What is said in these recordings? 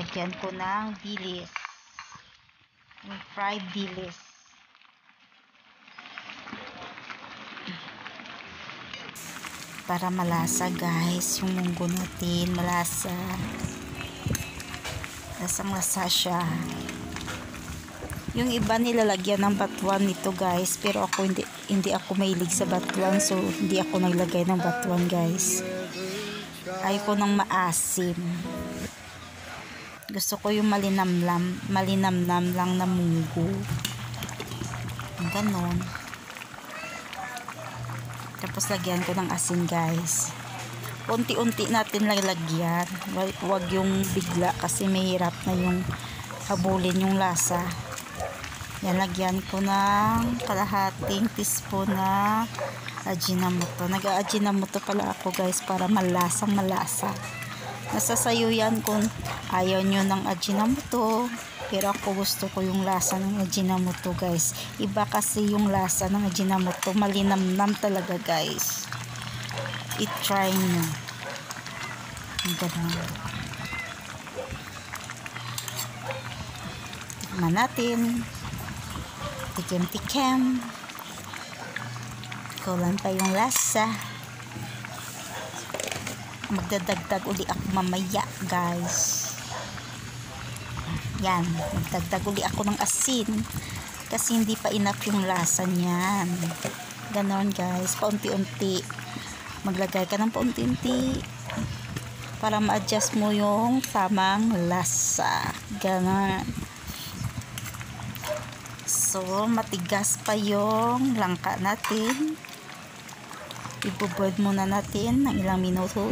Lagyan ko ng dilis. Yung fried dilis. Para malasa guys. Yung munggo natin. Malasa. Lasang-lasa siya. Yung iba nilalagyan ng batuan nito guys. Pero ako hindi ako mahilig sa batuan. So hindi ako naglagay ng batuan guys. Ayoko ng maasim. Gusto ko yung malinamnam lang na munggo. Ganon. Tapos lagyan ko ng asin guys. Unti-unti natin lalagyan. Huwag yung bigla kasi mahirap na yung habulin yung lasa. Yan, lagyan ko ng kalahating teaspoon na Ajinomoto. Nag-Ajinomoto pala ako guys para malasang malasa. Nasa sayo yan kung ayaw nyo ng Ajinomoto. Pero ako gusto ko yung lasa ng Ajinomoto guys. Iba kasi yung lasa ng Ajinomoto. Malinamnam talaga guys. I-try nyo. Ganun. Tikman natin. Tikim-tikim. Kulang pa yung lasa. Magdadagdag uli ako mamaya guys. Yan, magdagdag uli ako ng asin kasi hindi pa enough yung lasa niyan. Ganon guys, paunti-unti maglagay ka ng paunti-unti para ma-adjust mo yung tamang lasa. Ganon. So matigas pa yung langka natin. I-boil muna natin ng ilang minuto.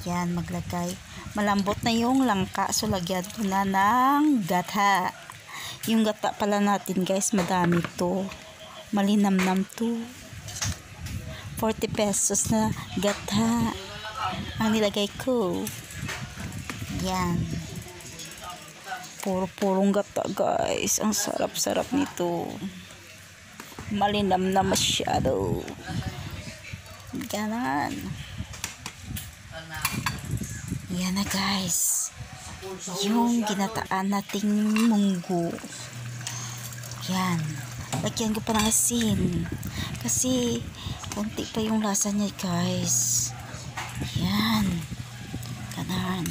Yan, maglagay. Malambot na yung langka. So, lagyan ko na ng gata. Yung gata pala natin, guys, madami to. Malinamnam to. 40 pesos na gata ang nilagay ko. Yan. Puro-purong gata, guys. Ang sarap-sarap nito. Malinam na masyado. Ganon. Yan na guys. Yung ginataan nating munggo. Yan. Lagyan ko pa ng asin. Kasi konti pa yung lasa niya guys. Yan. Ganon.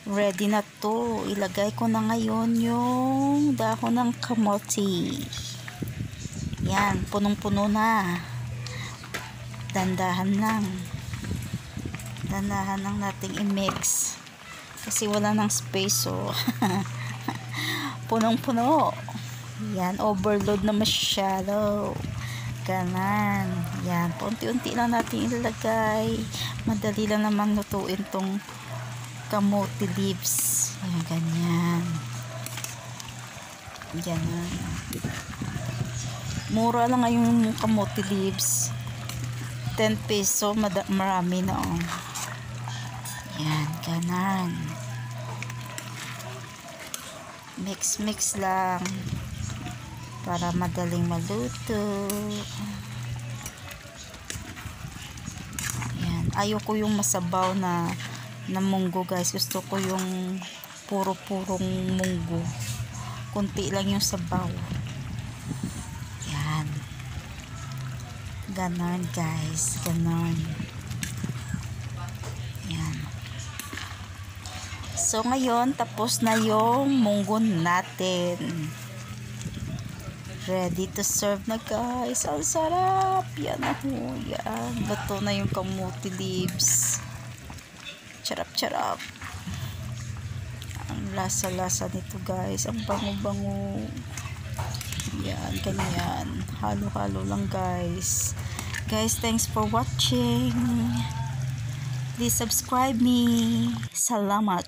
Ready na to. Ilagay ko na ngayon yung dahon ng kamote. Yan, punong-puno na. Dandahan lang. Dandahan lang nating i-mix. Kasi wala nang space, so. Punong-puno. Yan, overload na masyado. Ganon. Yan, unti-unti lang natin ilagay. Madali lang namang lutuin tong kamote leaves. Yan, ganyan. Ganon. Mura lang yung kamote leaves. 10 peso, marami na oh. Yan, ganon. Mix lang para madaling maluto. Yan, ayoko yung masabaw na munggo guys. Gusto ko yung puro-purong munggo. Kunti lang yung sabaw. Ganon guys, ganon. Yan. So ngayon tapos na yung munggo natin. Ready to serve na guys. Ang sarap. Yan ako. Yan. Luto na yung kamuti leaves. Charap-charap. Ang lasa-lasa nito guys. Ang bango-bango. Yan. Ganyan. Halo-halo lang guys. Guys, thanks for watching. Please subscribe me. Salamat.